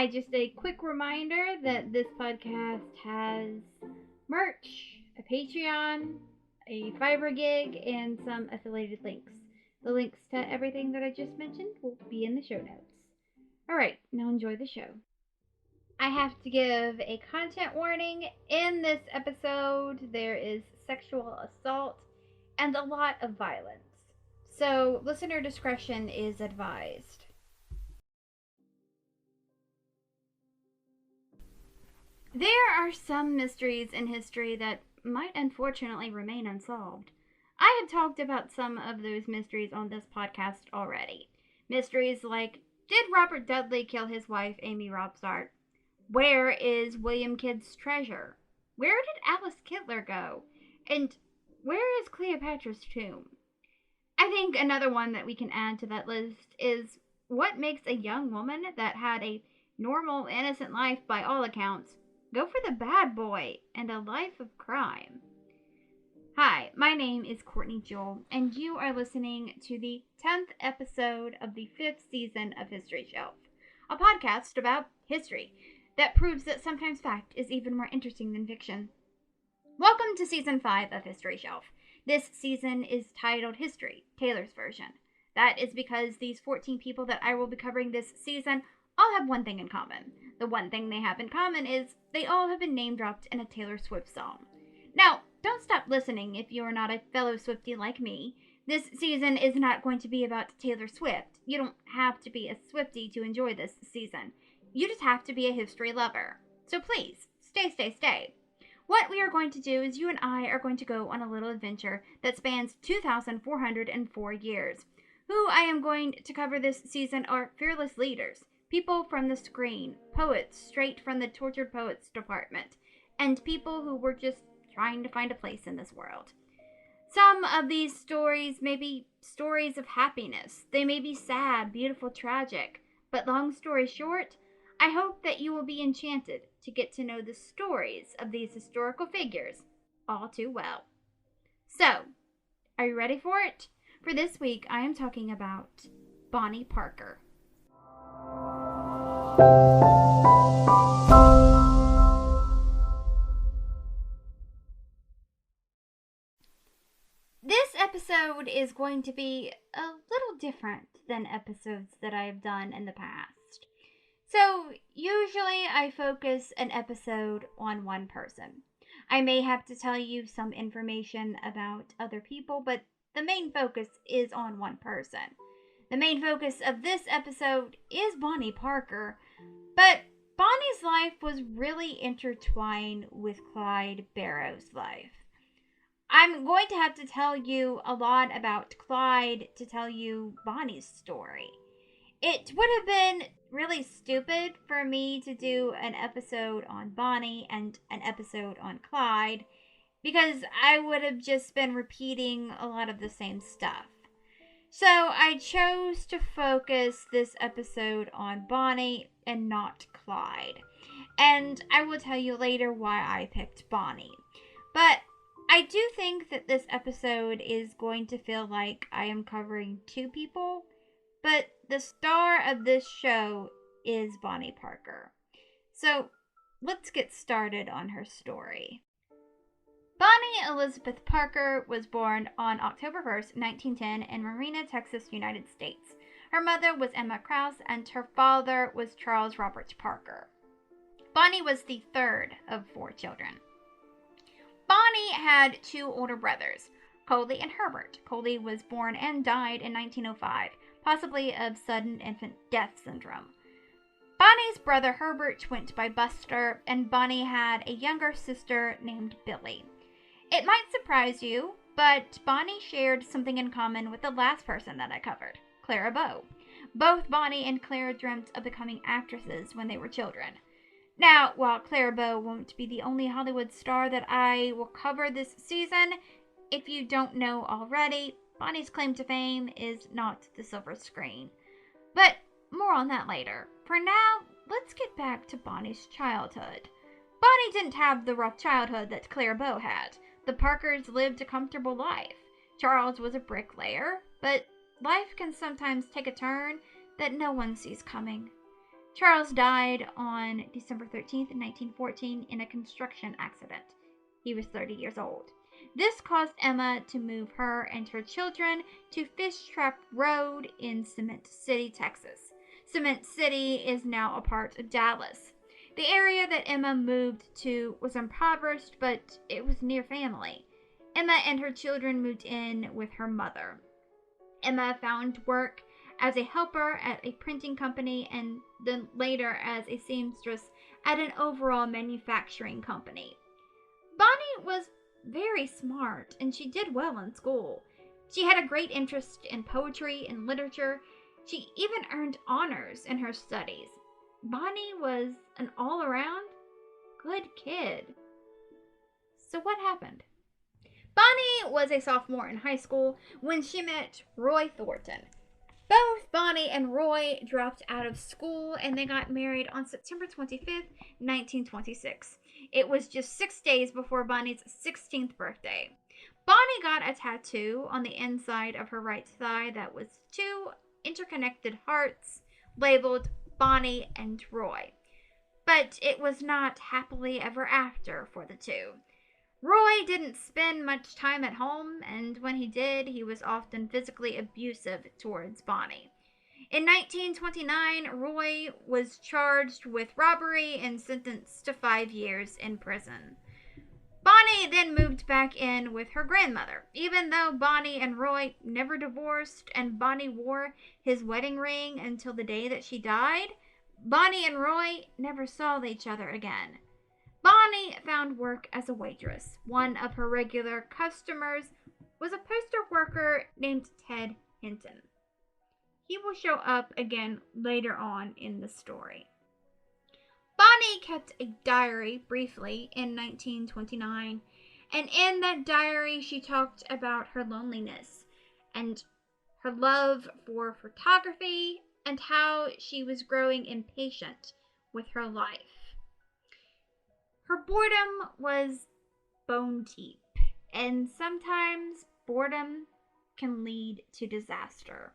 Hi, just a quick reminder that this podcast has merch, a Patreon, a Fiverr gig, and some affiliated links. The links to everything that I just mentioned will be in the show notes. Alright, now enjoy the show. I have to give a content warning. In this episode, there is sexual assault and a lot of violence. So, listener discretion is advised. There are some mysteries in history that might unfortunately remain unsolved. I have talked about some of those mysteries on this podcast already. Mysteries like, did Robert Dudley kill his wife, Amy Robsart? Where is William Kidd's treasure? Where did Alice Kittler go? And where is Cleopatra's tomb? I think another one that we can add to that list is, what makes a young woman that had a normal, innocent life by all accounts go for the bad boy and a life of crime? Hi, my name is Courtney Jewell, and you are listening to the 10th episode of the 5th season of History Shelf, a podcast about history that proves that sometimes fact is even more interesting than fiction. Welcome to Season 5 of History Shelf. This season is titled History, Taylor's Version. That is because these 14 people that I will be covering this season all have one thing in common. The one thing they have in common is they all have been name-dropped in a Taylor Swift song. Now, don't stop listening if you are not a fellow Swiftie like me. This season is not going to be about Taylor Swift. You don't have to be a Swiftie to enjoy this season. You just have to be a history lover. So please, stay. What we are going to do is you and I are going to go on a little adventure that spans 2,404 years. Who I am going to cover this season are fearless leaders, people from the screen, poets straight from the Tortured Poets department, and people who were just trying to find a place in this world. Some of these stories may be stories of happiness. They may be sad, beautiful, tragic. But long story short, I hope that you will be enchanted to get to know the stories of these historical figures all too well. So, are you ready for it? For this week, I am talking about Bonnie Parker. This episode is going to be a little different than episodes that I have done in the past. So, usually I focus an episode on one person. I may have to tell you some information about other people, but the main focus is on one person. The main focus of this episode is Bonnie Parker, but Bonnie's life was really intertwined with Clyde Barrow's life. I'm going to have to tell you a lot about Clyde to tell you Bonnie's story. It would have been really stupid for me to do an episode on Bonnie and an episode on Clyde, because I would have just been repeating a lot of the same stuff. So I chose to focus this episode on Bonnie and not Clyde. And I will tell you later why I picked Bonnie. But I do think that this episode is going to feel like I am covering two people, but the star of this show is Bonnie Parker. So let's get started on her story. Bonnie Elizabeth Parker was born on October 1st, 1910 in Marina, Texas, United States. Her mother was Emma Krause and her father was Charles Robert Parker. Bonnie was the third of 4 children. Bonnie had 2 older brothers, Coley and Herbert. Coley was born and died in 1905, possibly of sudden infant death syndrome. Bonnie's brother Herbert went by Buster, and Bonnie had a younger sister named Billy. It might surprise you, but Bonnie shared something in common with the last person that I covered, Clara Bow. Both Bonnie and Clara dreamt of becoming actresses when they were children. Now, while Clara Bow won't be the only Hollywood star that I will cover this season, if you don't know already, Bonnie's claim to fame is not the silver screen. But more on that later. For now, let's get back to Bonnie's childhood. Bonnie didn't have the rough childhood that Clara Bow had. The Parkers lived a comfortable life. Charles was a bricklayer, but life can sometimes take a turn that no one sees coming. Charles died on December 13th, 1914, in a construction accident. He was 30 years old. This caused Emma to move her and her children to Fish Trap Road in Cement City, Texas. Cement City is now a part of Dallas. The area that Emma moved to was impoverished, but it was near family. Emma and her children moved in with her mother. Emma found work as a helper at a printing company and then later as a seamstress at an overall manufacturing company. Bonnie was very smart and she did well in school. She had a great interest in poetry and literature. She even earned honors in her studies. Bonnie was an all-around good kid. So what happened? Bonnie was a sophomore in high school when she met Roy Thornton. Both Bonnie and Roy dropped out of school and they got married on September 25th, 1926. It was just 6 days before Bonnie's 16th birthday. Bonnie got a tattoo on the inside of her right thigh that was two interconnected hearts labeled Bonnie and Roy. But it was not happily ever after for the two. Roy didn't spend much time at home, and when he did, he was often physically abusive towards Bonnie. In 1929, Roy was charged with robbery and sentenced to 5 years in prison. Bonnie then moved back in with her grandmother. Even though Bonnie and Roy never divorced and Bonnie wore his wedding ring until the day that she died, Bonnie and Roy never saw each other again. Bonnie found work as a waitress. One of her regular customers was a poster worker named Ted Hinton. He will show up again later on in the story. Bonnie kept a diary briefly in 1929, and in that diary she talked about her loneliness and her love for photography and how she was growing impatient with her life. Her boredom was bone deep, and sometimes boredom can lead to disaster.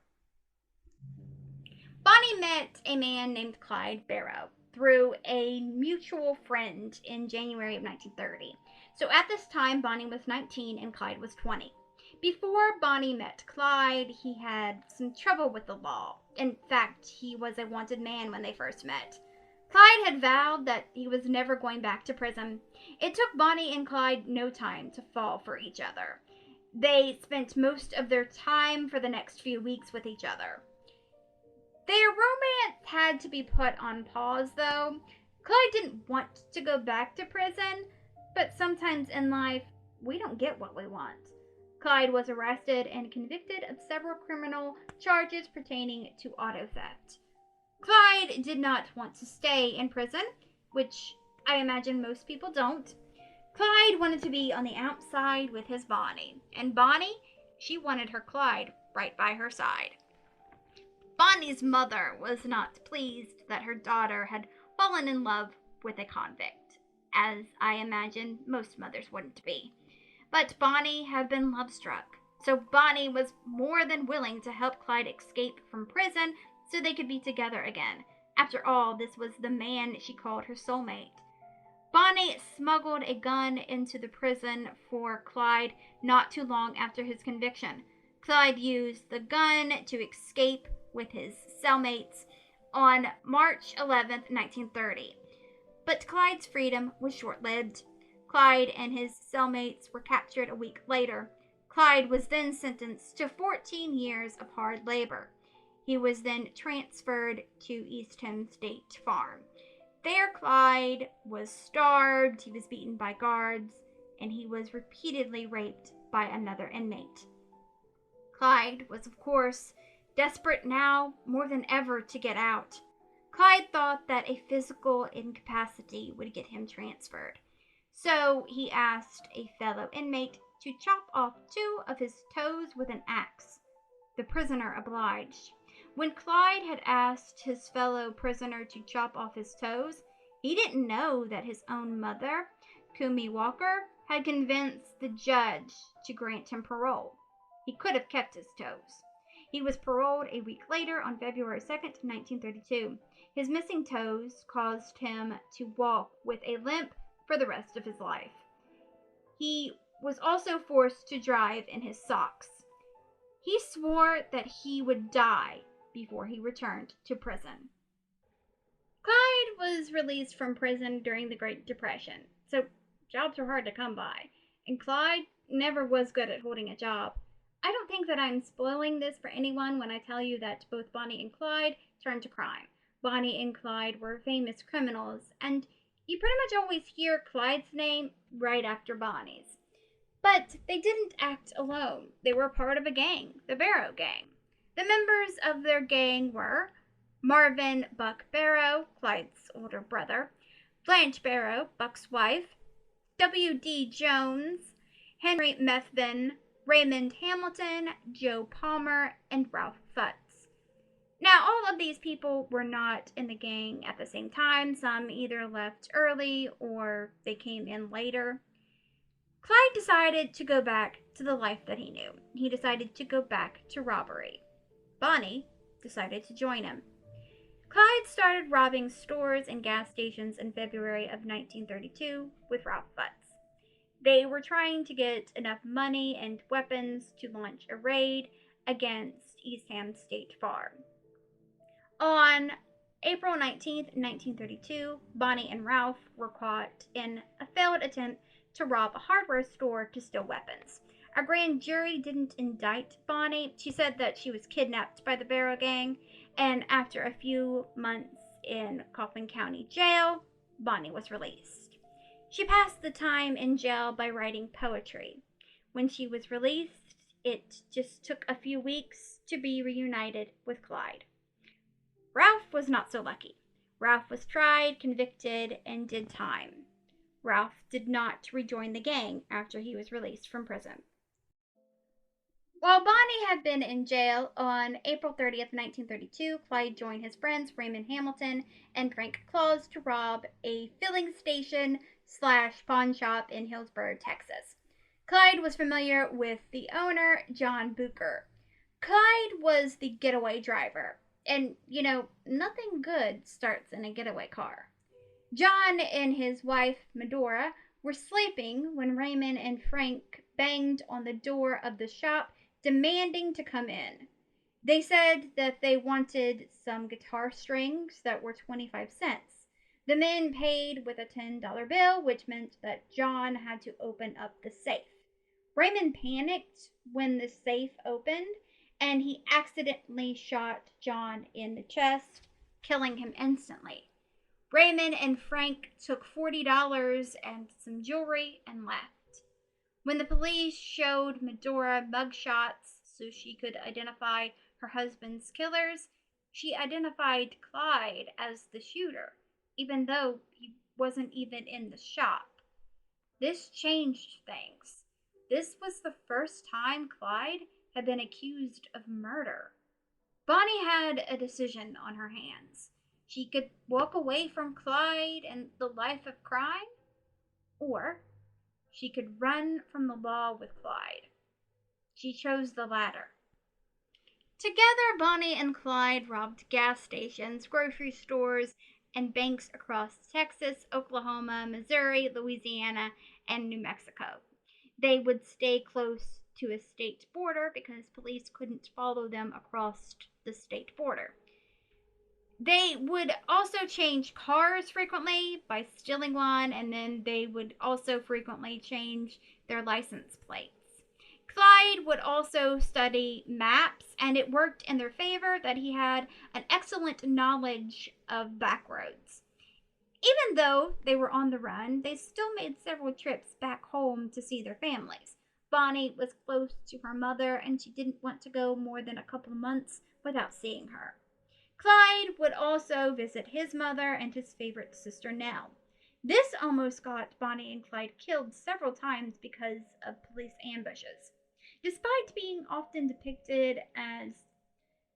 Bonnie met a man named Clyde Barrow through a mutual friend in January of 1930. So at this time, Bonnie was 19 and Clyde was 20. Before Bonnie met Clyde, he had some trouble with the law. In fact, he was a wanted man when they first met. Clyde had vowed that he was never going back to prison. It took Bonnie and Clyde no time to fall for each other. They spent most of their time for the next few weeks with each other. Their romance had to be put on pause, though. Clyde didn't want to go back to prison, but sometimes in life, we don't get what we want. Clyde was arrested and convicted of several criminal charges pertaining to auto theft. Clyde did not want to stay in prison, which I imagine most people don't. Clyde wanted to be on the outside with his Bonnie, and Bonnie, she wanted her Clyde right by her side. Bonnie's mother was not pleased that her daughter had fallen in love with a convict, as I imagine most mothers wouldn't be. But Bonnie had been love-struck, so Bonnie was more than willing to help Clyde escape from prison so they could be together again. After all, this was the man she called her soulmate. Bonnie smuggled a gun into the prison for Clyde not too long after his conviction. Clyde used the gun to escape with his cellmates on March 11th, 1930. But Clyde's freedom was short-lived. Clyde and his cellmates were captured a week later. Clyde was then sentenced to 14 years of hard labor. He was then transferred to East Home State Farm. There, Clyde was starved, he was beaten by guards, and he was repeatedly raped by another inmate. Clyde was, of course, desperate now more than ever to get out. Clyde thought that a physical incapacity would get him transferred. So he asked a fellow inmate to chop off 2 of his toes with an axe. The prisoner obliged. When Clyde had asked his fellow prisoner to chop off his toes, he didn't know that his own mother, Kumi Walker, had convinced the judge to grant him parole. He could have kept his toes. He was paroled a week later on February 2nd, 1932. His missing toes caused him to walk with a limp for the rest of his life. He was also forced to drive in his socks. He swore that he would die before he returned to prison. Clyde was released from prison during the Great Depression, so jobs were hard to come by, and Clyde never was good at holding a job. I don't think that I'm spoiling this for anyone when I tell you that both Bonnie and Clyde turned to crime. Bonnie and Clyde were famous criminals, and you pretty much always hear Clyde's name right after Bonnie's. But they didn't act alone. They were part of a gang, the Barrow Gang. The members of their gang were Marvin Buck Barrow, Clyde's older brother, Blanche Barrow, Buck's wife, W.D. Jones, Henry Methvin, Raymond Hamilton, Joe Palmer, and Ralph Futz. Now, all of these people were not in the gang at the same time. Some either left early or they came in later. Clyde decided to go back to the life that he knew. He decided to go back to robbery. Bonnie decided to join him. Clyde started robbing stores and gas stations in February of 1932 with Ralph Futz. They were trying to get enough money and weapons to launch a raid against Eastham State Farm. On April 19th, 1932, Bonnie and Ralph were caught in a failed attempt to rob a hardware store to steal weapons. A grand jury didn't indict Bonnie. She said that she was kidnapped by the Barrow Gang, and after a few months in Coffin County Jail, Bonnie was released. She passed the time in jail by writing poetry. When she was released, it just took a few weeks to be reunited with Clyde. Ralph was not so lucky. Ralph was tried, convicted, and did time. Ralph did not rejoin the gang after he was released from prison. While Bonnie had been in jail, on April 30th, 1932, Clyde joined his friends Raymond Hamilton and Frank Claus to rob a filling station / pawn shop in Hillsborough, Texas. Clyde was familiar with the owner, John Booker. Clyde was the getaway driver, and, nothing good starts in a getaway car. John and his wife, Medora, were sleeping when Raymond and Frank banged on the door of the shop, demanding to come in. They said that they wanted some guitar strings that were 25 cents. The men paid with a $10 bill, which meant that John had to open up the safe. Raymond panicked when the safe opened, and he accidentally shot John in the chest, killing him instantly. Raymond and Frank took $40 and some jewelry and left. When the police showed Medora mugshots so she could identify her husband's killers, she identified Clyde as the shooter, even though he wasn't even in the shop. This changed things. This was the first time Clyde had been accused of murder. Bonnie had a decision on her hands. She could walk away from Clyde and the life of crime, or she could run from the law with Clyde. She chose the latter. Together, Bonnie and Clyde robbed gas stations, grocery stores, and banks across Texas, Oklahoma, Missouri, Louisiana, and New Mexico. They would stay close to a state border because police couldn't follow them across the state border. They would also change cars frequently by stealing one, and then they would also frequently change their license plates. Clyde would also study maps, and it worked in their favor that he had an excellent knowledge of back roads. Even though they were on the run, they still made several trips back home to see their families. Bonnie was close to her mother, and she didn't want to go more than a couple of months without seeing her. Clyde would also visit his mother and his favorite sister, Nell. This almost got Bonnie and Clyde killed several times because of police ambushes. Despite being often depicted as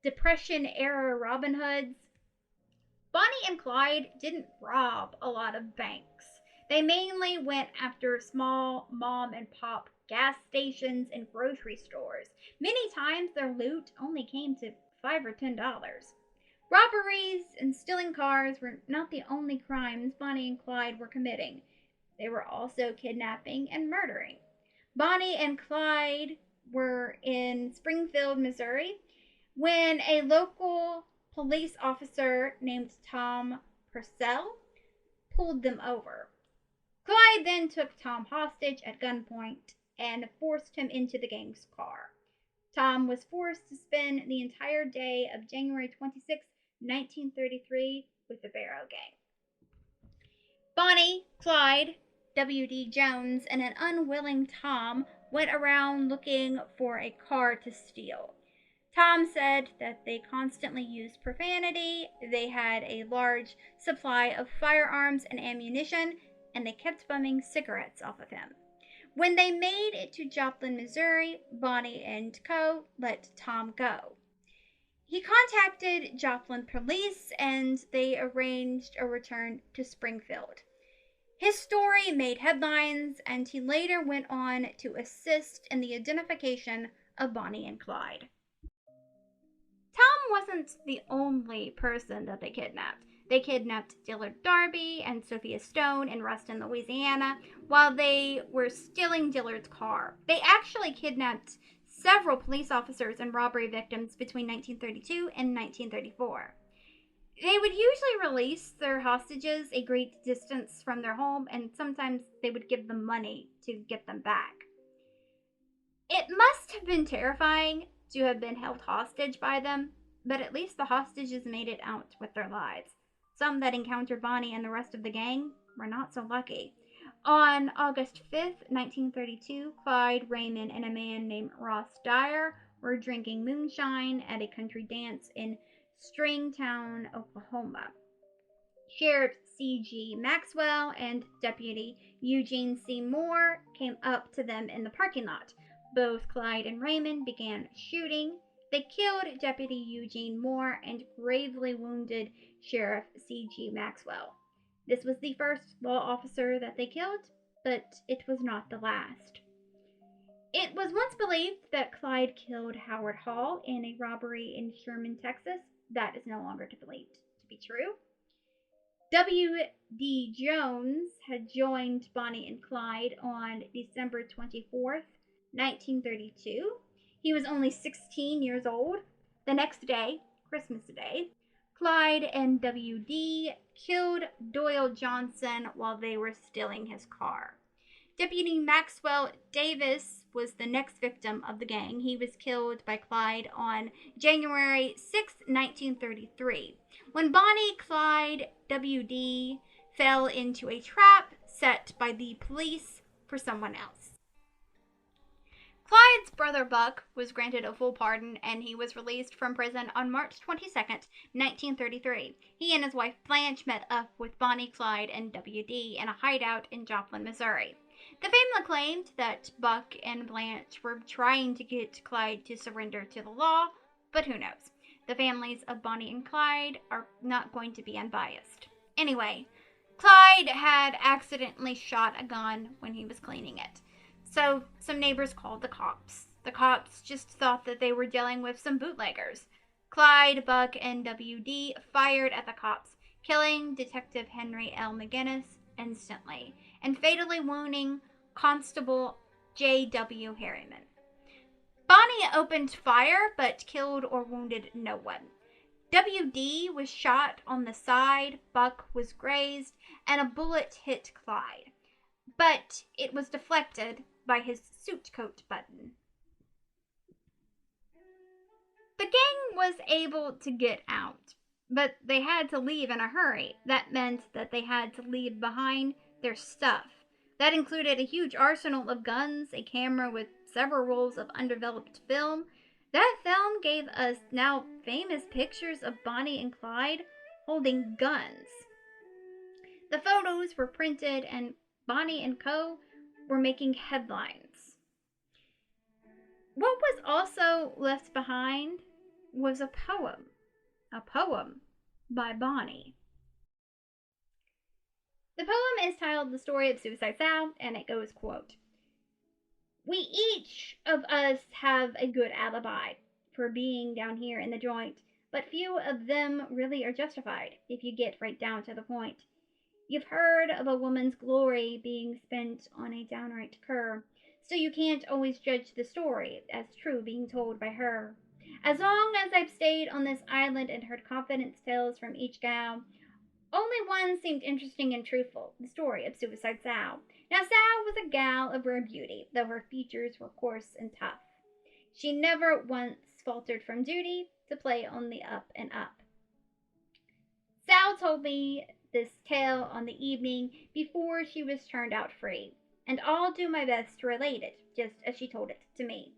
Depression-era Robin Hoods, Bonnie and Clyde didn't rob a lot of banks. They mainly went after small mom-and-pop gas stations, and grocery stores. Many times their loot only came to $5 or $10. Robberies and stealing cars were not the only crimes Bonnie and Clyde were committing. They were also kidnapping and murdering. Bonnie and Clyde were in Springfield, Missouri, when a local police officer named Tom Purcell pulled them over. Clyde then took Tom hostage at gunpoint and forced him into the gang's car. Tom was forced to spend the entire day of January 26, 1933, with the Barrow Gang. Bonnie, Clyde, W.D. Jones, and an unwilling Tom went around looking for a car to steal. Tom said that they constantly used profanity, they had a large supply of firearms and ammunition, and they kept bumming cigarettes off of him. When they made it to Joplin, Missouri, Bonnie and Co. let Tom go. He contacted Joplin police and they arranged a return to Springfield. His story made headlines and he later went on to assist in the identification of Bonnie and Clyde. Tom wasn't the only person that they kidnapped. They kidnapped Dillard Darby and Sophia Stone in Ruston, Louisiana, while they were stealing Dillard's car. They actually kidnapped several police officers and robbery victims between 1932 and 1934. They would usually release their hostages a great distance from their home, and sometimes they would give them money to get them back. It must have been terrifying to have been held hostage by them, but at least the hostages made it out with their lives. Some that encountered Bonnie and the rest of the gang were not so lucky. On August 5th, 1932, Clyde, Raymond, and a man named Ross Dyer were drinking moonshine at a country dance in Stringtown, Oklahoma. Sheriff C.G. Maxwell and Deputy Eugene C. Moore came up to them in the parking lot. Both Clyde and Raymond began shooting. They killed Deputy Eugene Moore and gravely wounded Sheriff C.G. Maxwell. This was the first law officer that they killed, but it was not the last. It was once believed that Clyde killed Howard Hall in a robbery in Sherman, Texas. That is no longer believed to be true. W.D. Jones had joined Bonnie and Clyde on December 24th, 1932. He was only 16 years old. The next day, Christmas Day, Clyde and W.D. killed Doyle Johnson while they were stealing his car. Deputy Maxwell Davis was the next victim of the gang. He was killed by Clyde on January 6, 1933, when Bonnie, Clyde, W.D. fell into a trap set by the police for someone else. Clyde's brother Buck was granted a full pardon and he was released from prison on March 22, 1933. He and his wife Blanche met up with Bonnie, Clyde, and W.D. in a hideout in Joplin, Missouri. The family claimed that Buck and Blanche were trying to get Clyde to surrender to the law, but who knows? The families of Bonnie and Clyde are not going to be unbiased. Anyway, Clyde had accidentally shot a gun when he was cleaning it. So some neighbors called the cops. The cops just thought that they were dealing with some bootleggers. Clyde, Buck, and W.D. fired at the cops, killing Detective Henry L. McGinnis instantly, and fatally wounding Constable J.W. Harriman. Bonnie opened fire, but killed or wounded no one. W.D. was shot on the side, Buck was grazed, and a bullet hit Clyde. But it was deflected by his suit coat button. The gang was able to get out, but they had to leave in a hurry. That meant that they had to leave behind their stuff. That included a huge arsenal of guns, a camera with several rolls of undeveloped film. That film gave us now famous pictures of Bonnie and Clyde holding guns. The photos were printed and Bonnie and Co. were making headlines. What was also left behind was a poem by Bonnie. The poem is titled The Story of Suicide Sal, and it goes, quote, We each of us have a good alibi for being down here in the joint, but few of them really are justified if you get right down to the point. You've heard of a woman's glory being spent on a downright cur, so you can't always judge the story as true being told by her. As long as I've stayed on this island and heard confidence tales from each gal, only one seemed interesting and truthful, the story of Suicide Sal. Now, Sal was a gal of rare beauty, though her features were coarse and tough. She never once faltered from duty to play on the up and up. Sal told me this tale on the evening before she was turned out free, and I'll do my best to relate it just as she told it to me.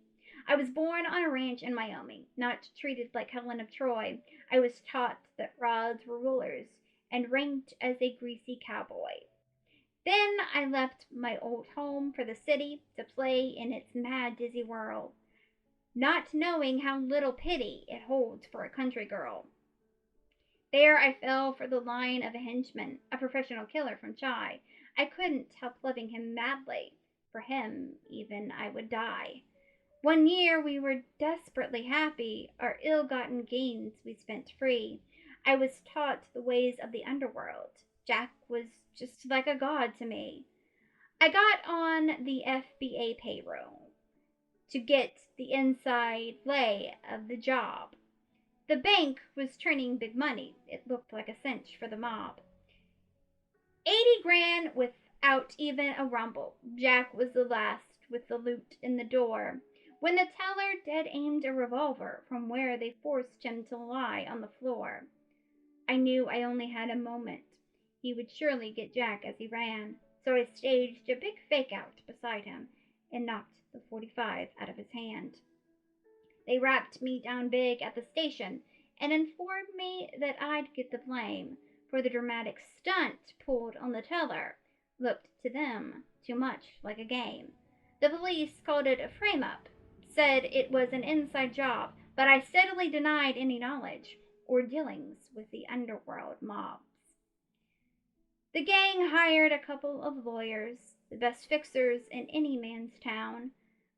I was born on a ranch in Wyoming, not treated like Helen of Troy. I was taught that rods were rulers and ranked as a greasy cowboy. Then I left my old home for the city to play in its mad, dizzy whirl, not knowing how little pity it holds for a country girl. There I fell for the line of a henchman, a professional killer from Chai. I couldn't help loving him madly. For him, even, I would die. One year we were desperately happy, our ill-gotten gains we spent free. I was taught the ways of the underworld. Jack was just like a god to me. I got on the FBA payroll to get the inside lay of the job. The bank was turning big money. It looked like a cinch for the mob. 80 grand without even a rumble. Jack was the last with the loot in the door, when the teller dead aimed a revolver from where they forced him to lie on the floor. I knew I only had a moment. He would surely get Jack as he ran, so I staged a big fake-out beside him and knocked the .45 out of his hand. They rapped me down big at the station and informed me that I'd get the blame for the dramatic stunt pulled on the teller. Looked to them too much like a game. The police called it a frame-up, said it was an inside job, but I steadily denied any knowledge or dealings with the underworld mobs. The gang hired a couple of lawyers, the best fixers in any man's town,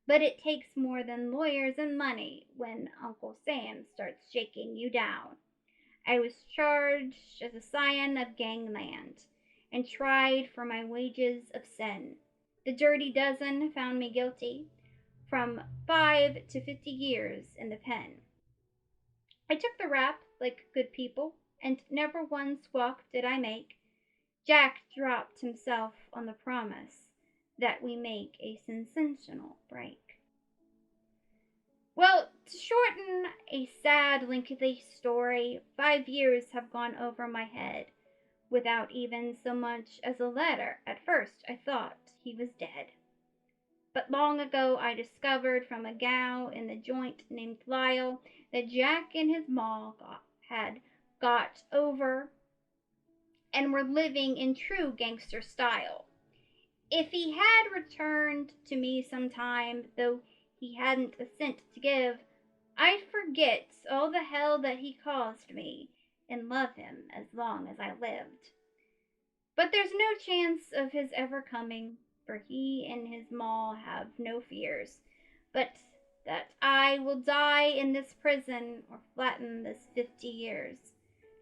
but it takes more than lawyers and money when Uncle Sam starts shaking you down. I was charged as a scion of gangland and tried for my wages of sin. The dirty dozen found me guilty, from 5 to 50 years in the pen. I took the rap like good people, and never one squawk did I make. Jack dropped himself on the promise that we make a sensational break. Well, to shorten a sad, lengthy story, 5 years have gone over my head without even so much as a letter. At first, I thought he was dead. But long ago, I discovered from a gal in the joint named Lyle that Jack and his ma had got over and were living in true gangster style. If he had returned to me sometime, though he hadn't a cent to give, I'd forget all the hell that he caused me and love him as long as I lived. But there's no chance of his ever coming, for he and his ma have no fears, but that I will die in this prison or flatten this 50 years.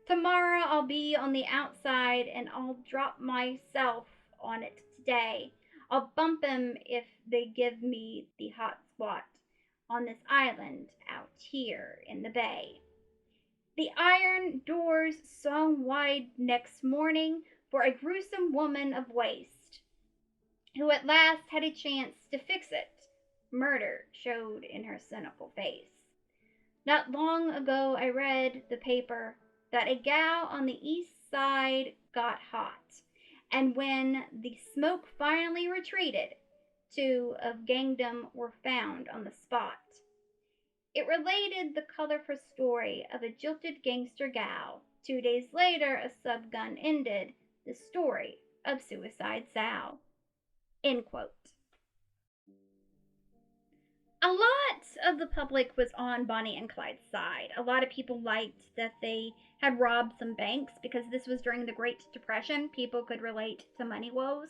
Tomorrow I'll be on the outside and I'll drop myself on it today. I'll bump him if they give me the hot spot on this island out here in the bay. The iron doors swung wide next morning for a gruesome woman of waste, who at last had a chance to fix it. Murder showed in her cynical face. Not long ago I read the paper that a gal on the east side got hot, and when the smoke finally retreated, 2 of gangdom were found on the spot. It related the colorful story of a jilted gangster gal. 2 days later, a subgun ended the story of Suicide Sal. End quote. A lot of the public was on Bonnie and Clyde's side. A lot of people liked that they had robbed some banks because this was during the Great Depression. People could relate to money woes.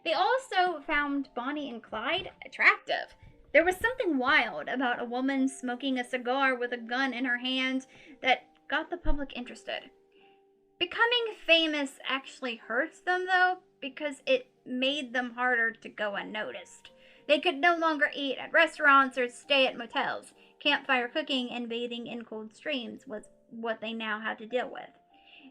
They also found Bonnie and Clyde attractive. There was something wild about a woman smoking a cigar with a gun in her hand that got the public interested. Becoming famous actually hurts them, though, because it made them harder to go unnoticed. They could no longer eat at restaurants or stay at motels. Campfire cooking and bathing in cold streams was what they now had to deal with.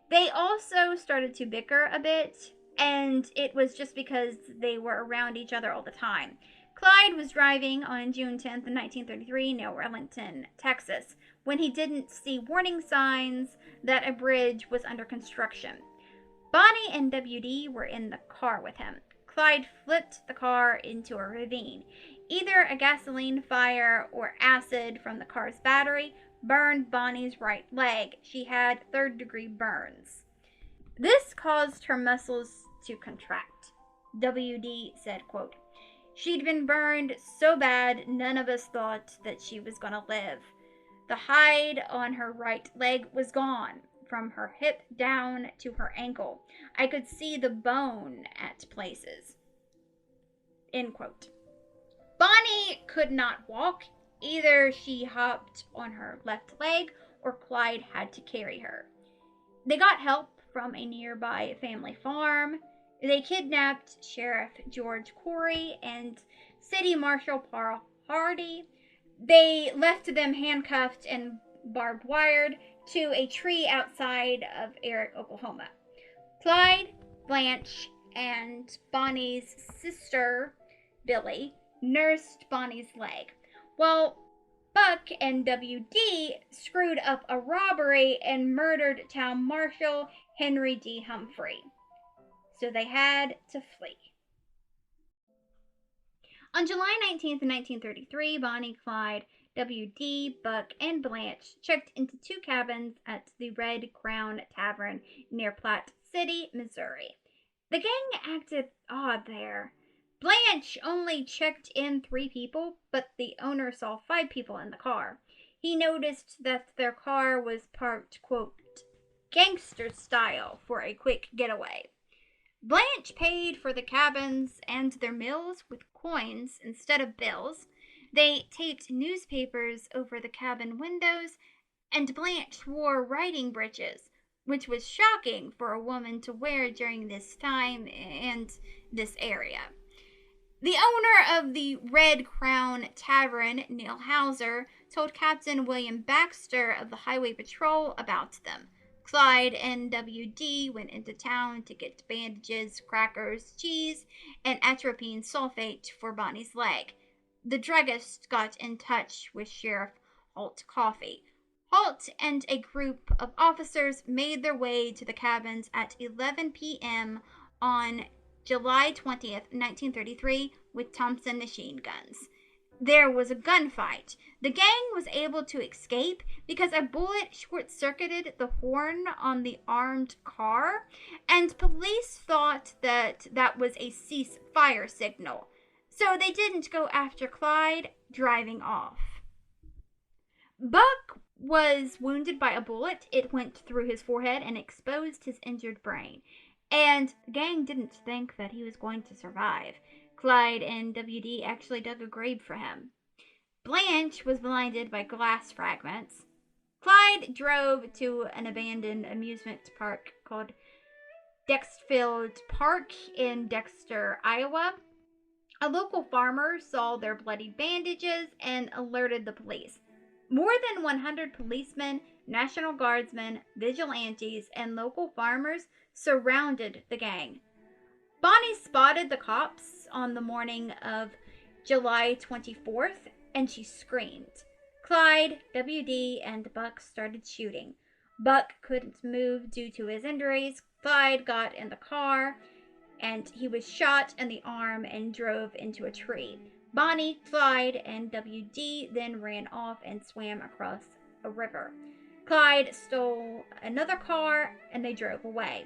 They also started to bicker a bit, and it was just because they were around each other all the time. Clyde was driving on June 10th, 1933, near Arlington, Texas, when he didn't see warning signs that a bridge was under construction. Bonnie and WD were in the car with him. Clyde flipped the car into a ravine. Either a gasoline fire or acid from the car's battery burned Bonnie's right leg. She had third-degree burns. This caused her muscles to contract. WD said, quote, "She'd been burned so bad none of us thought that she was going to live. The hide on her right leg was gone, from her hip down to her ankle. I could see the bone at places." End quote. Bonnie could not walk. Either she hopped on her left leg or Clyde had to carry her. They got help from a nearby family farm. They kidnapped Sheriff George Corey and City Marshal Paul Hardy. They left them handcuffed and barbed wired to a tree outside of Eric, Oklahoma. Clyde, Blanche, and Bonnie's sister, Billy, nursed Bonnie's leg, while Buck and WD screwed up a robbery and murdered Town Marshal Henry D. Humphrey. So they had to flee. On July 19th, 1933, Bonnie, Clyde, WD, Buck, and Blanche checked into 2 cabins at the Red Crown Tavern near Platte City, Missouri. The gang acted odd there. Blanche only checked in 3 people, but the owner saw 5 people in the car. He noticed that their car was parked, quote, "gangster style" for a quick getaway. Blanche paid for the cabins and their meals with coins instead of bills. They taped newspapers over the cabin windows, and Blanche wore riding breeches, which was shocking for a woman to wear during this time and this area. The owner of the Red Crown Tavern, Neil Hauser, told Captain William Baxter of the Highway Patrol about them. Clyde and WD went into town to get bandages, crackers, cheese, and atropine sulfate for Bonnie's leg. The druggist got in touch with Sheriff Holt Coffey. Holt and a group of officers made their way to the cabins at 11 p.m. on July 20th, 1933, with Thompson machine guns. There was a gunfight. The gang was able to escape because a bullet short-circuited the horn on the armed car, and police thought that was a ceasefire signal. So they didn't go after Clyde driving off. Buck was wounded by a bullet. It went through his forehead and exposed his injured brain. And the gang didn't think that he was going to survive. Clyde and WD actually dug a grave for him. Blanche was blinded by glass fragments. Clyde drove to an abandoned amusement park called Dexfield Park in Dexter, Iowa. A local farmer saw their bloody bandages and alerted the police. More than 100 policemen, National Guardsmen, vigilantes, and local farmers surrounded the gang. Bonnie spotted the cops on the morning of July 24th, and she screamed. Clyde, WD, and Buck started shooting. Buck couldn't move due to his injuries. Clyde got in the car, and he was shot in the arm and drove into a tree. Bonnie, Clyde, and WD then ran off and swam across a river. Clyde stole another car, and they drove away.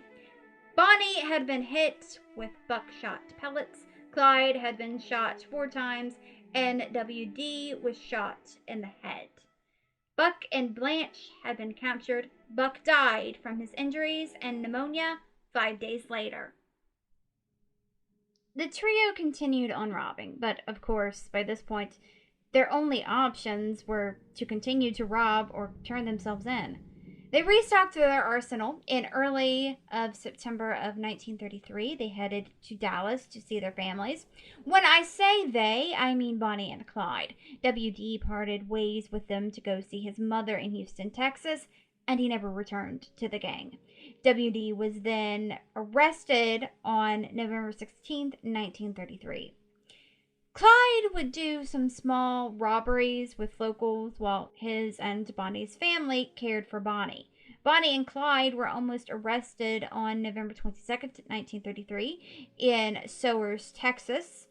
Bonnie had been hit with buckshot pellets. Clyde had been shot 4 times, and WD was shot in the head. Buck and Blanche had been captured. Buck died from his injuries and pneumonia 5 days later. The trio continued on robbing, but of course, by this point, their only options were to continue to rob or turn themselves in. They restocked their arsenal in early of September of 1933. They headed to Dallas to see their families. When I say they, I mean Bonnie and Clyde. WD parted ways with them to go see his mother in Houston, Texas, and he never returned to the gang. WD was then arrested on November 16th, 1933. Clyde would do some small robberies with locals while his and Bonnie's family cared for Bonnie. Bonnie and Clyde were almost arrested on November 22nd, 1933, in Sowers, Texas.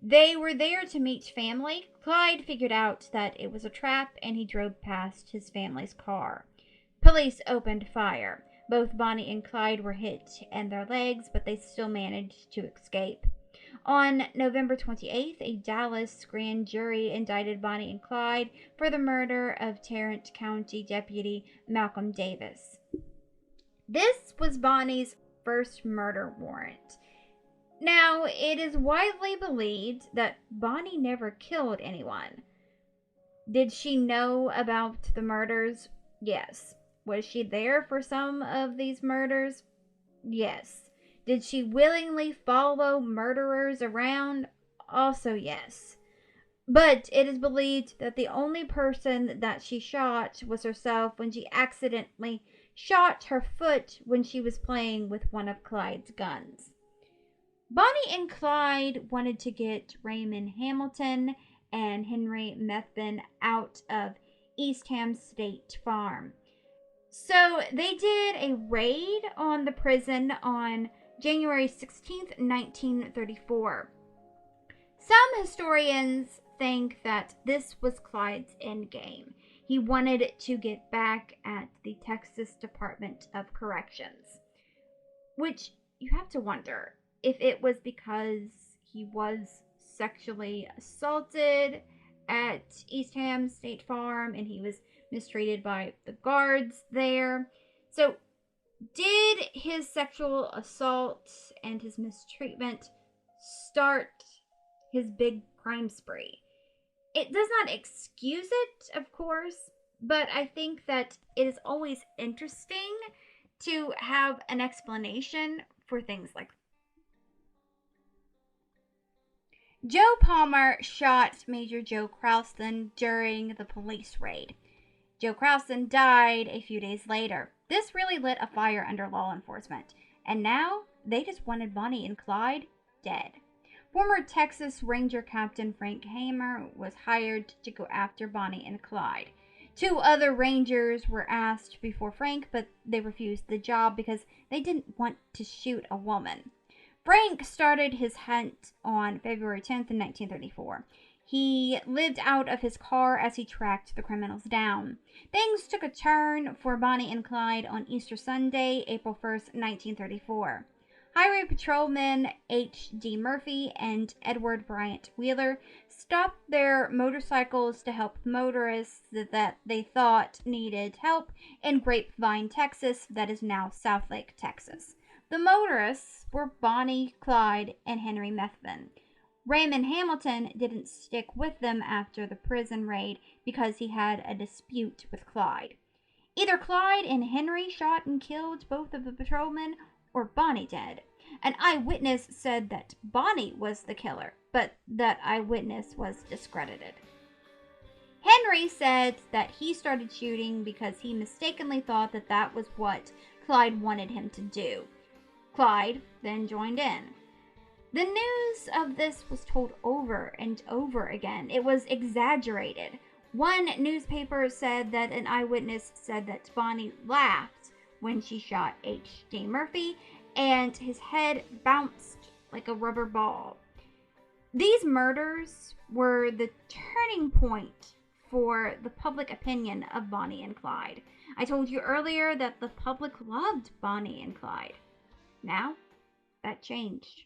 They were there to meet family. Clyde figured out that it was a trap and he drove past his family's car. Police opened fire. Both Bonnie and Clyde were hit in their legs, but they still managed to escape. On November 28th, a Dallas grand jury indicted Bonnie and Clyde for the murder of Tarrant County Deputy Malcolm Davis. This was Bonnie's first murder warrant. Now, it is widely believed that Bonnie never killed anyone. Did she know about the murders? Yes. Was she there for some of these murders? Yes. Did she willingly follow murderers around? Also, yes. But it is believed that the only person that she shot was herself when she accidentally shot her foot when she was playing with one of Clyde's guns. Bonnie and Clyde wanted to get Raymond Hamilton and Henry Methvin out of Eastham State Farm. So they did a raid on the prison on January 16th, 1934. Some historians think that this was Clyde's endgame. He wanted to get back at the Texas Department of Corrections. Which you have to wonder if it was because he was sexually assaulted at Eastham State Farm and he was mistreated by the guards there. So did his sexual assault and his mistreatment start his big crime spree? It does not excuse it, of course, but I think that it is always interesting to have an explanation for things like that. Joe Palmer shot Major Joe Crowson during the police raid. Joe Crowson died a few days later. This really lit a fire under law enforcement, and now they just wanted Bonnie and Clyde dead. Former Texas Ranger Captain Frank Hamer was hired to go after Bonnie and Clyde. Two other Rangers were asked before Frank, but they refused the job because they didn't want to shoot a woman. Frank started his hunt on February 10th, 1934. He lived out of his car as he tracked the criminals down. Things took a turn for Bonnie and Clyde on Easter Sunday, April 1st, 1934. Highway Patrolmen H.D. Murphy and Edward Bryant Wheeler stopped their motorcycles to help motorists that they thought needed help in Grapevine, Texas, that is now Southlake, Texas. The motorists were Bonnie, Clyde, and Henry Methvin. Raymond Hamilton didn't stick with them after the prison raid because he had a dispute with Clyde. Either Clyde and Henry shot and killed both of the patrolmen, or Bonnie did. An eyewitness said that Bonnie was the killer, but that eyewitness was discredited. Henry said that he started shooting because he mistakenly thought that that was what Clyde wanted him to do. Clyde then joined in. The news of this was told over and over again. It was exaggerated. One newspaper said that an eyewitness said that Bonnie laughed when she shot H.D. Murphy, and his head bounced like a rubber ball. These murders were the turning point for the public opinion of Bonnie and Clyde. I told you earlier that the public loved Bonnie and Clyde. Now, that changed.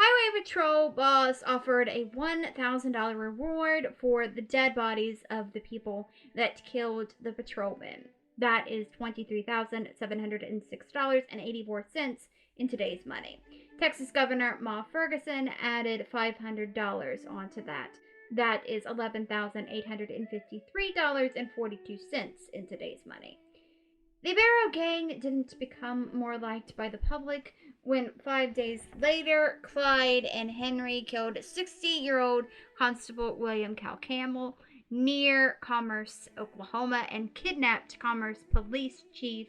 Highway Patrol boss offered a $1,000 reward for the dead bodies of the people that killed the patrolmen. That is $23,706.84 in today's money. Texas Governor Ma Ferguson added $500 onto that. That is $11,853.42 in today's money. The Barrow Gang didn't become more liked by the public when 5 days later, Clyde and Henry killed 60-year-old Constable William Cal Campbell near Commerce, Oklahoma, and kidnapped Commerce Police Chief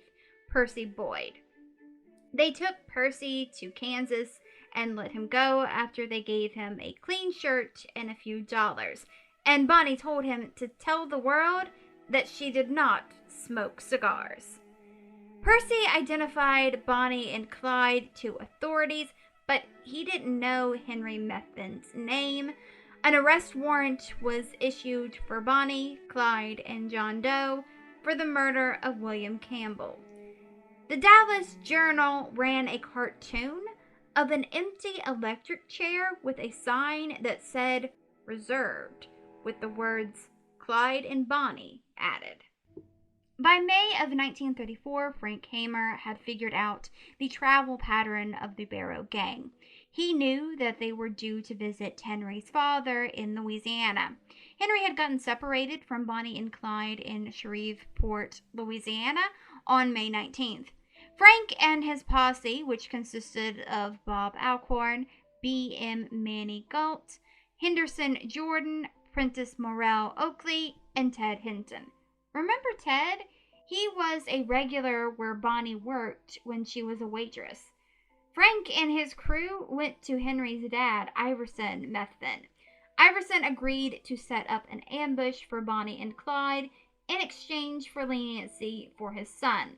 Percy Boyd. They took Percy to Kansas and let him go after they gave him a clean shirt and a few dollars. And Bonnie told him to tell the world that she did not smoke cigars. Percy identified Bonnie and Clyde to authorities, but he didn't know Henry Methvin's name. An arrest warrant was issued for Bonnie, Clyde, and John Doe for the murder of William Campbell. The Dallas Journal ran a cartoon of an empty electric chair with a sign that said "Reserved," with the words "Clyde and Bonnie" added. By May of 1934, Frank Hamer had figured out the travel pattern of the Barrow Gang. He knew that they were due to visit Henry's father in Louisiana. Henry had gotten separated from Bonnie and Clyde in Shreveport, Louisiana on May 19th. Frank and his posse, which consisted of Bob Alcorn, B.M. Manny Galt, Henderson Jordan, Prentice Morrell Oakley, and Ted Hinton. Remember Ted? He was a regular where Bonnie worked when she was a waitress. Frank and his crew went to Henry's dad, Iverson Methvin. Iverson agreed to set up an ambush for Bonnie and Clyde in exchange for leniency for his son.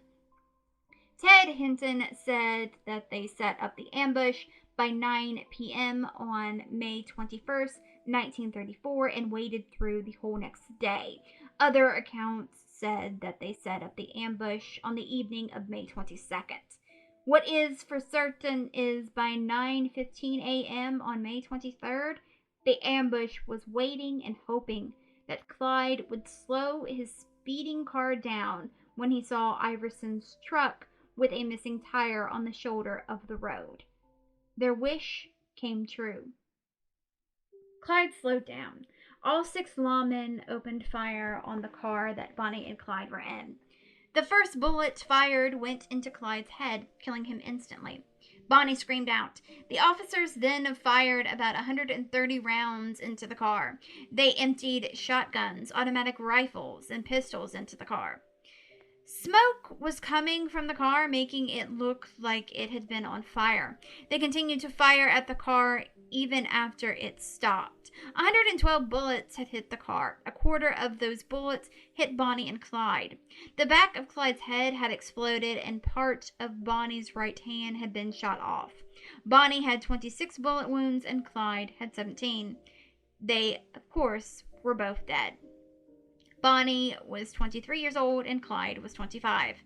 Ted Hinton said that they set up the ambush by 9 p.m. on May 21st, 1934, and waited through the whole next day. Other accounts said that they set up the ambush on the evening of May 22nd. What is for certain is by 9:15 a.m. on May 23rd, the ambush was waiting and hoping that Clyde would slow his speeding car down when he saw Iverson's truck with a missing tire on the shoulder of the road. Their wish came true. Clyde slowed down. All 6 lawmen opened fire on the car that Bonnie and Clyde were in. The first bullet fired went into Clyde's head, killing him instantly. Bonnie screamed out. The officers then fired about 130 rounds into the car. They emptied shotguns, automatic rifles, and pistols into the car. Smoke was coming from the car, making it look like it had been on fire. They continued to fire at the car even after it stopped. 112 bullets had hit the car. A quarter of those bullets hit Bonnie and Clyde. The back of Clyde's head had exploded and part of Bonnie's right hand had been shot off. Bonnie had 26 bullet wounds and Clyde had 17. They, of course, were both dead. Bonnie was 23 years old and Clyde was 25.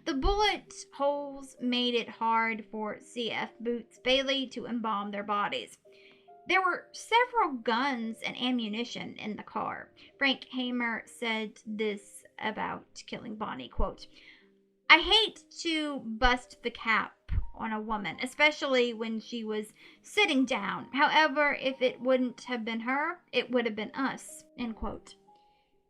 The bullet holes made it hard for C.F. Boots Bailey to embalm their bodies. There were several guns and ammunition in the car. Frank Hamer said this about killing Bonnie, quote, "I hate to bust the cap on a woman, especially when she was sitting down. However, if it wouldn't have been her, it would have been us," end quote.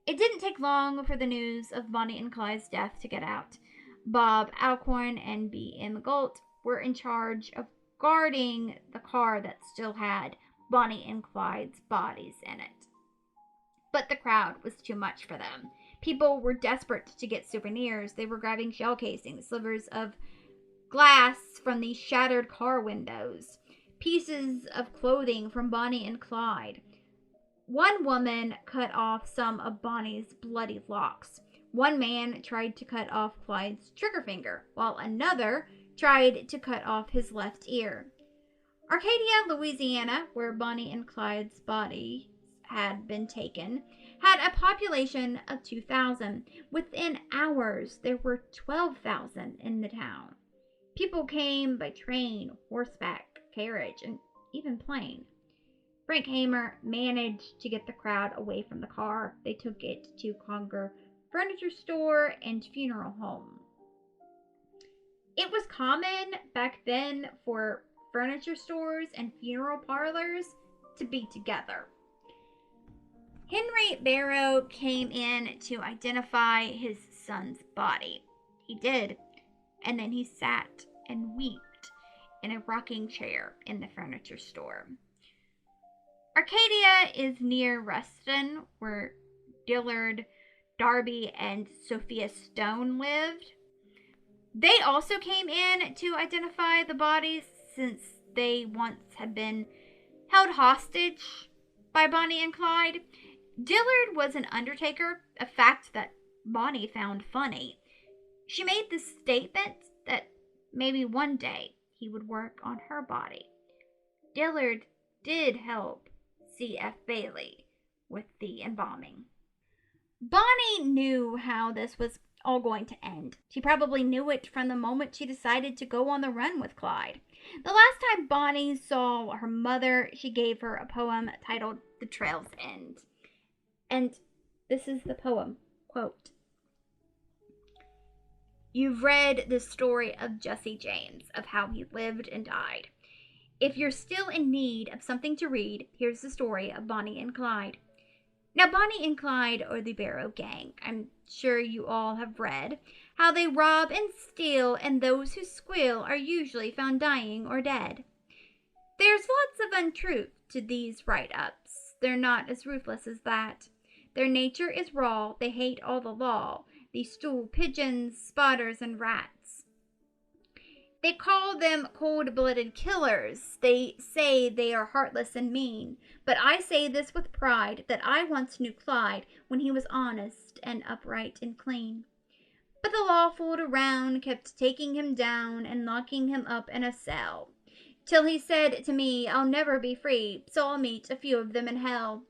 It didn't take long for the news of Bonnie and Clyde's death to get out. Bob Alcorn and B.M. Galt were in charge of guarding the car that still had Bonnie and Clyde's bodies in it. But the crowd was too much for them. People were desperate to get souvenirs. They were grabbing shell casings, slivers of glass from the shattered car windows, pieces of clothing from Bonnie and Clyde. One woman cut off some of Bonnie's bloody locks. One man tried to cut off Clyde's trigger finger, while another tried to cut off his left ear. Arcadia, Louisiana, where Bonnie and Clyde's body had been taken, had a population of 2,000. Within hours, there were 12,000 in the town. People came by train, horseback, carriage, and even plane. Frank Hamer managed to get the crowd away from the car. They took it to Conger furniture store, and funeral home. It was common back then for furniture stores and funeral parlors to be together. Henry Barrow came in to identify his son's body. He did, and then he sat and wept in a rocking chair in the furniture store. Arcadia is near Ruston, where Dillard, Darby, and Sophia Stone lived. They also came in to identify the bodies since they once had been held hostage by Bonnie and Clyde. Dillard was an undertaker, a fact that Bonnie found funny. She made the statement that maybe one day he would work on her body. Dillard did help C.F. Bailey with the embalming. Bonnie knew how this was all going to end. She probably knew it from the moment she decided to go on the run with Clyde. The last time Bonnie saw her mother, she gave her a poem titled The Trail's End. And this is the poem, quote, "You've read the story of Jesse James, of how he lived and died. If you're still in need of something to read, here's the story of Bonnie and Clyde. Now, Bonnie and Clyde are the Barrow Gang. I'm sure you all have read how they rob and steal, and those who squeal are usually found dying or dead. There's lots of untruth to these write-ups. They're not as ruthless as that. Their nature is raw. They hate all the law. They stool pigeons, spotters, and rats. They call them cold-blooded killers. They say they are heartless and mean. But I say this with pride, that I once knew Clyde when he was honest and upright and clean. But the law fooled around, kept taking him down and locking him up in a cell, till he said to me, I'll never be free, so I'll meet a few of them in hell.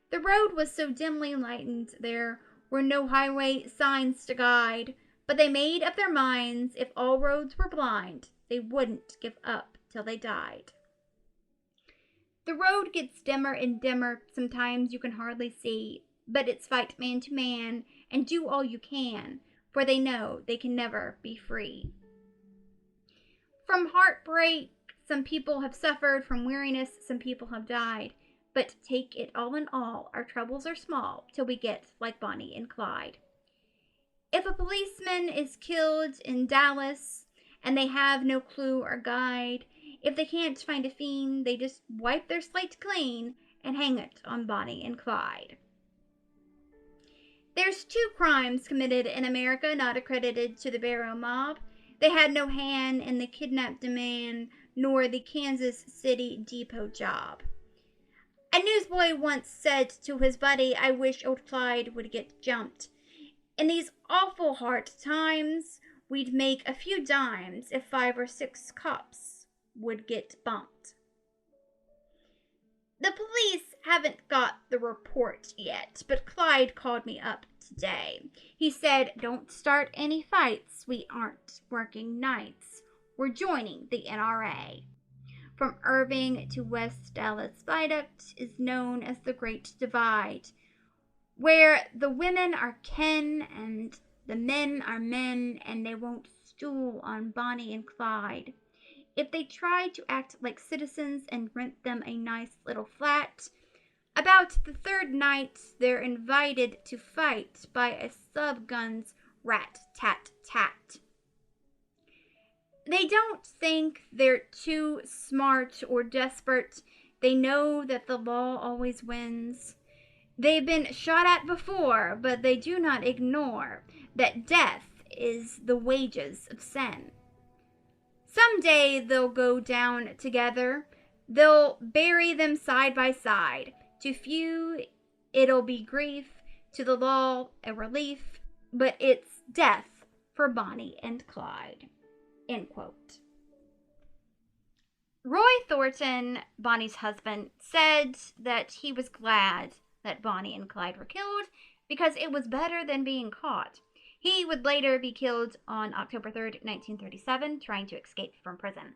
The road was so dimly lightened, there were no highway signs to guide, but they made up their minds if all roads were blind, they wouldn't give up till they died. The road gets dimmer and dimmer, sometimes you can hardly see, but it's fight man to man and do all you can, for they know they can never be free. From heartbreak, some people have suffered, from weariness, some people have died, but take it all in all, our troubles are small till we get like Bonnie and Clyde. If a policeman is killed in Dallas and they have no clue or guide, if they can't find a fiend, they just wipe their slate clean and hang it on Bonnie and Clyde. There's 2 crimes committed in America not accredited to the Barrow mob. They had no hand in the kidnap demand nor the Kansas City depot job. A newsboy once said to his buddy, I wish old Clyde would get jumped. In these awful hard times, we'd make a few dimes if 5 or 6 cops would get bumped. The police haven't got the report yet, but Clyde called me up today. He said, don't start any fights. We aren't working nights. We're joining the NRA. From Irving to West Dallas Viaduct is known as the Great Divide, where the women are kin and the men are men, and they won't stool on Bonnie and Clyde. If they try to act like citizens and rent them a nice little flat, about the 3rd night they're invited to fight by a sub-gun's rat-tat-tat. They don't think they're too smart or desperate. They know that the law always wins. They've been shot at before, but they do not ignore that death is the wages of sin. Someday they'll go down together. They'll bury them side by side. To few, it'll be grief. To the law, a relief. But it's death for Bonnie and Clyde. End quote. Roy Thornton, Bonnie's husband, said that he was glad that Bonnie and Clyde were killed because it was better than being caught. He would later be killed on October 3rd, 1937, trying to escape from prison.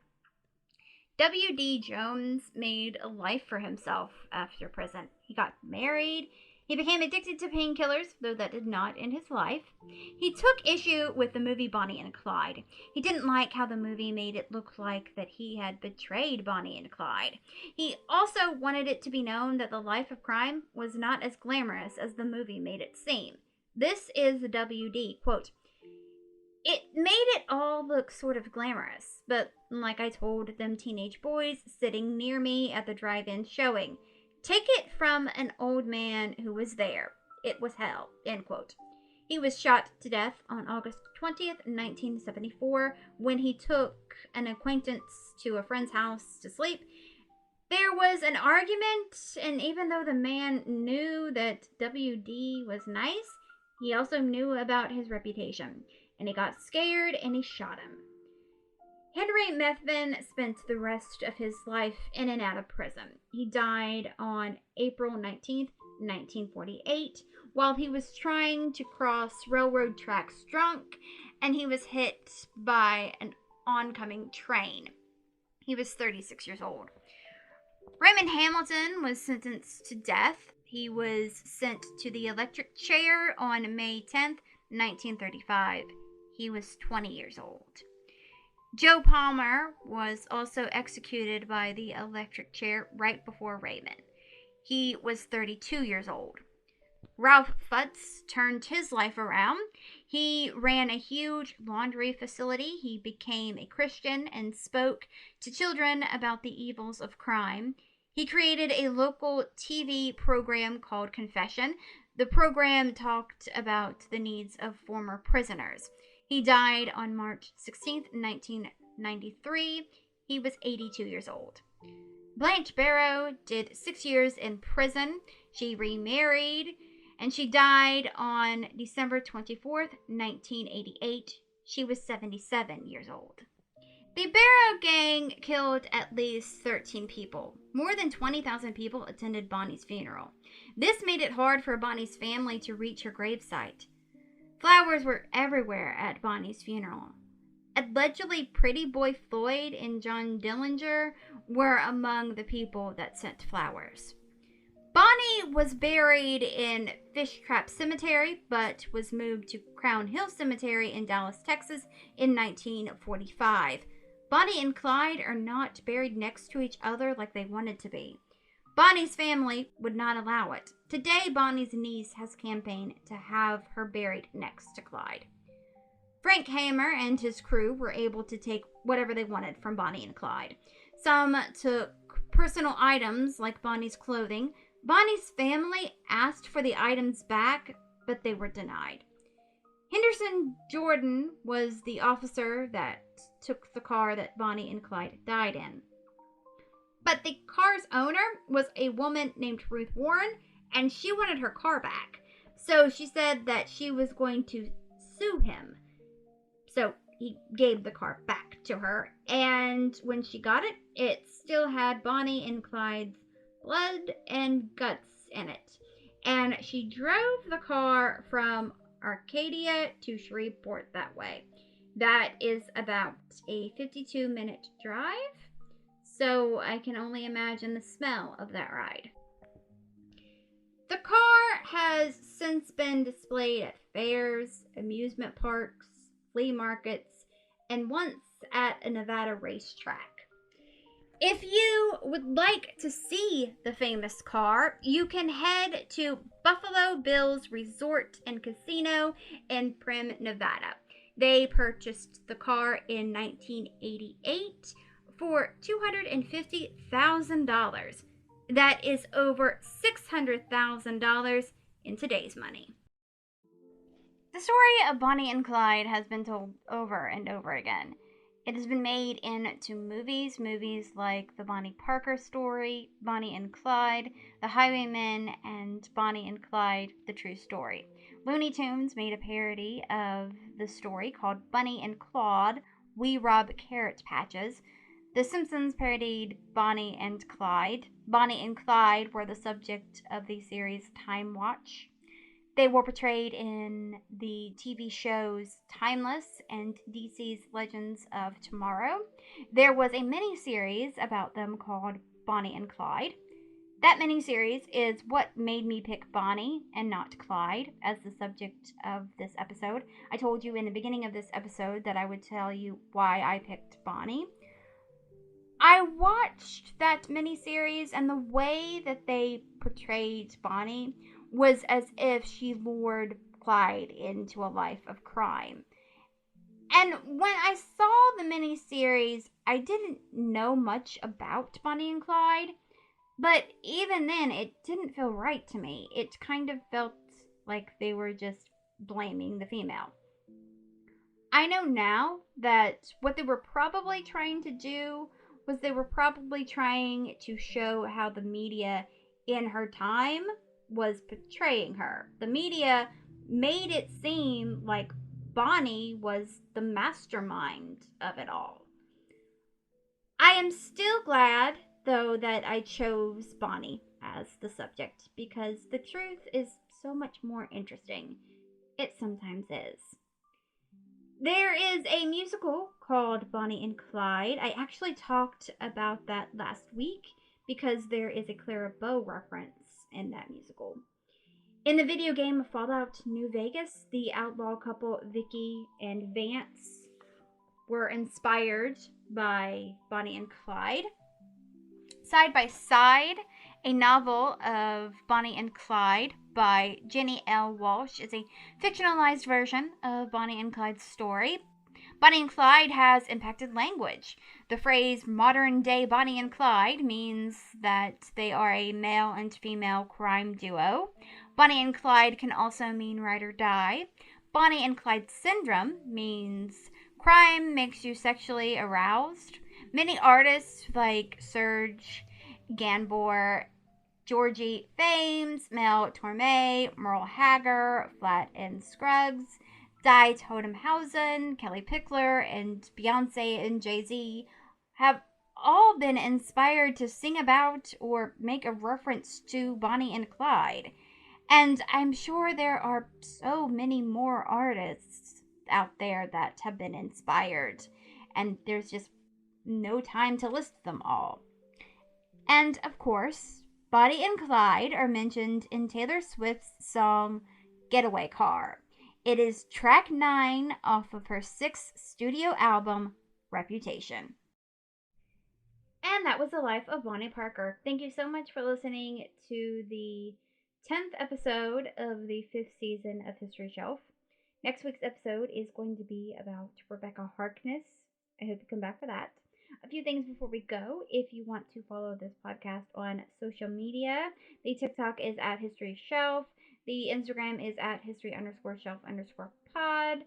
W.D. Jones made a life for himself after prison. He got married. He became addicted to painkillers, though that did not end his life. He took issue with the movie Bonnie and Clyde. He didn't like how the movie made it look like that he had betrayed Bonnie and Clyde. He also wanted it to be known that the life of crime was not as glamorous as the movie made it seem. This is the WD, quote, "It made it all look sort of glamorous, but like I told them teenage boys sitting near me at the drive-in showing, take it from an old man who was there. It was hell," end quote. He was shot to death on August 20th, 1974, when he took an acquaintance to a friend's house to sleep. There was an argument, and even though the man knew that WD was nice, he also knew about his reputation, and he got scared and he shot him. Henry Methvin spent the rest of his life in and out of prison. He died on April 19th, 1948, while he was trying to cross railroad tracks drunk, and he was hit by an oncoming train. He was 36 years old. Raymond Hamilton was sentenced to death. He was sent to the electric chair on May 10th, 1935. He was 20 years old. Joe Palmer was also executed by the electric chair right before Raymond. He was 32 years old. Ralph Futz turned his life around. He ran a huge laundry facility. He became a Christian and spoke to children about the evils of crime. He created a local TV program called Confession. The program talked about the needs of former prisoners. He died on March 16th, 1993. He was 82 years old. Blanche Barrow did 6 years in prison. She remarried, and she died on December 24th, 1988. She was 77 years old. The Barrow gang killed at least 13 people. More than 20,000 people attended Bonnie's funeral. This made it hard for Bonnie's family to reach her gravesite. Flowers were everywhere at Bonnie's funeral. Allegedly, Pretty Boy Floyd and John Dillinger were among the people that sent flowers. Bonnie was buried in Fish Trap Cemetery, but was moved to Crown Hill Cemetery in Dallas, Texas in 1945. Bonnie and Clyde are not buried next to each other like they wanted to be. Bonnie's family would not allow it. Today, Bonnie's niece has campaigned to have her buried next to Clyde. Frank Hamer and his crew were able to take whatever they wanted from Bonnie and Clyde. Some took personal items like Bonnie's clothing. Bonnie's family asked for the items back, but they were denied. Henderson Jordan was the officer that took the car that Bonnie and Clyde died in. But the car's owner was a woman named Ruth Warren, and she wanted her car back. So she said that she was going to sue him. So he gave the car back to her, and when she got it, it still had Bonnie and Clyde's blood and guts in it. And she drove the car from Arcadia to Shreveport that way. That is about a 52-minute drive. So I can only imagine the smell of that ride. The car has since been displayed at fairs, amusement parks, flea markets, and once at a Nevada racetrack. If you would like to see the famous car, you can head to Buffalo Bill's Resort and Casino in Primm, Nevada. They purchased the car in 1988 for $250,000. That is over $600,000 in today's money. The story of Bonnie and Clyde has been told over and over again. It has been made into movies like the Bonnie Parker story, Bonnie and Clyde, The Highwaymen, and Bonnie and Clyde, The True Story. Looney Tunes made a parody of the story called Bunny and Claude, We Rob Carrot Patches. The Simpsons parodied Bonnie and Clyde. Bonnie and Clyde were the subject of the series Time Watch. They were portrayed in the TV shows Timeless and DC's Legends of Tomorrow. There was a mini-series about them called Bonnie and Clyde. That miniseries is what made me pick Bonnie and not Clyde as the subject of this episode. I told you in the beginning of this episode that I would tell you why I picked Bonnie. I watched that miniseries, and the way that they portrayed Bonnie was as if she lured Clyde into a life of crime. And when I saw the miniseries, I didn't know much about Bonnie and Clyde, but even then, it didn't feel right to me. It kind of felt like they were just blaming the female. I know now that what they were probably trying to do was they were probably trying to show how the media in her time was portraying her. The media made it seem like Bonnie was the mastermind of it all. I am still glad, though, that I chose Bonnie as the subject because the truth is so much more interesting. It sometimes is. There is a musical called Bonnie and Clyde. I actually talked about that last week because there is a Clara Bow reference in that musical. In the video game Fallout New Vegas, the outlaw couple Vicky and Vance were inspired by Bonnie and Clyde. Side by Side, a novel of Bonnie and Clyde by Jenny L. Walsh, is a fictionalized version of Bonnie and Clyde's story. Bonnie and Clyde has impacted language. The phrase modern day Bonnie and Clyde means that they are a male and female crime duo. Bonnie and Clyde can also mean ride or die. Bonnie and Clyde syndrome means crime makes you sexually aroused. Many artists like Serge Gainsbourg, Georgie Fames, Mel Torme, Merle Haggard, Flat and Scruggs, Di Totenhausen, Kelly Pickler, and Beyonce and Jay-Z have all been inspired to sing about or make a reference to Bonnie and Clyde. And I'm sure there are so many more artists out there that have been inspired, and there's just no time to list them all. And of course, Bonnie and Clyde are mentioned in Taylor Swift's song Getaway Car. It is track 9 off of her 6th studio album, Reputation. And that was the life of Bonnie Parker. Thank you so much for listening to the 10th episode of the 5th season of History Shelf. Next week's episode is going to be about Rebecca Harkness. I hope you come back for that. A few things before we go. If you want to follow this podcast on social media, the TikTok is at History Shelf. The Instagram is at history_shelf_pod.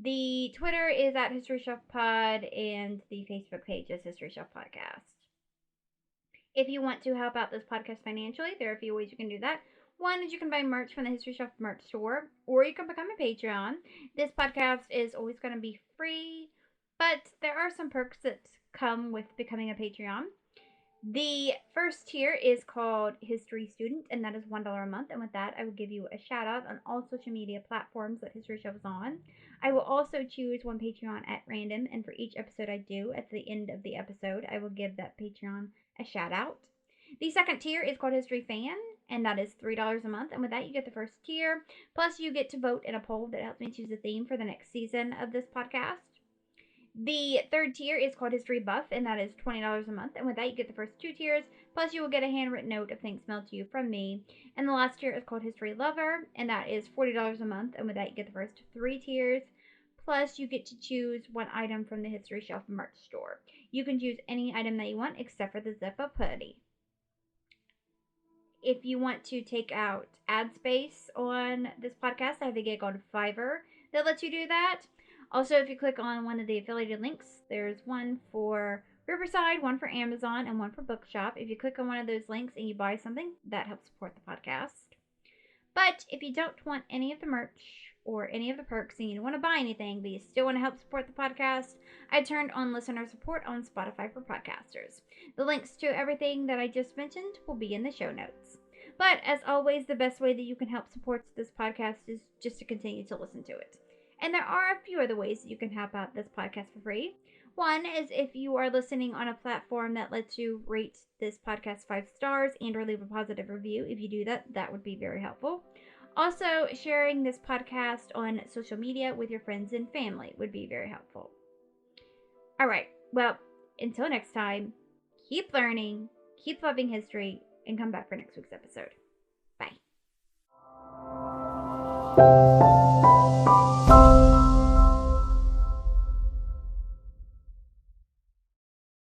The Twitter is at History Shelf Pod, and the Facebook page is History Shelf Podcast. If you want to help out this podcast financially, there are a few ways you can do that. One is you can buy merch from the History Shelf merch store, or you can become a Patreon. This podcast is always going to be free, but there are some perks that come with becoming a Patreon. The first tier is called History Student, and that is $1 a month. And with that, I will give you a shout out on all social media platforms that History Shelf is on. I will also choose one Patreon at random, and for each episode I do, at the end of the episode, I will give that Patreon a shout out. The second tier is called History Fan, and that is $3 a month. And with that, you get the first tier, plus you get to vote in a poll that helps me choose a theme for the next season of this podcast. The third tier is called History Buff, and that is $20 a month. And with that, you get the first 2 tiers, plus you will get a handwritten note of thanks mailed to you from me. And the last tier is called History Lover, and that is $40 a month. And with that, you get the first 3 tiers, plus you get to choose one item from the History Shelf merch store. You can choose any item that you want except for the zip-up hoodie. If you want to take out ad space on this podcast, I have a gig on Fiverr that lets you do that. Also, if you click on one of the affiliated links, there's one for Riverside, one for Amazon, and one for Bookshop. If you click on one of those links and you buy something, that helps support the podcast. But if you don't want any of the merch or any of the perks and you don't want to buy anything, but you still want to help support the podcast, I turned on listener support on Spotify for podcasters. The links to everything that I just mentioned will be in the show notes. But as always, the best way that you can help support this podcast is just to continue to listen to it. And there are a few other ways that you can help out this podcast for free. One is if you are listening on a platform that lets you rate this podcast 5 stars and or leave a positive review. If you do that, that would be very helpful. Also, sharing this podcast on social media with your friends and family would be very helpful. All right. Well, until next time, keep learning, keep loving history, and come back for next week's episode. Bye.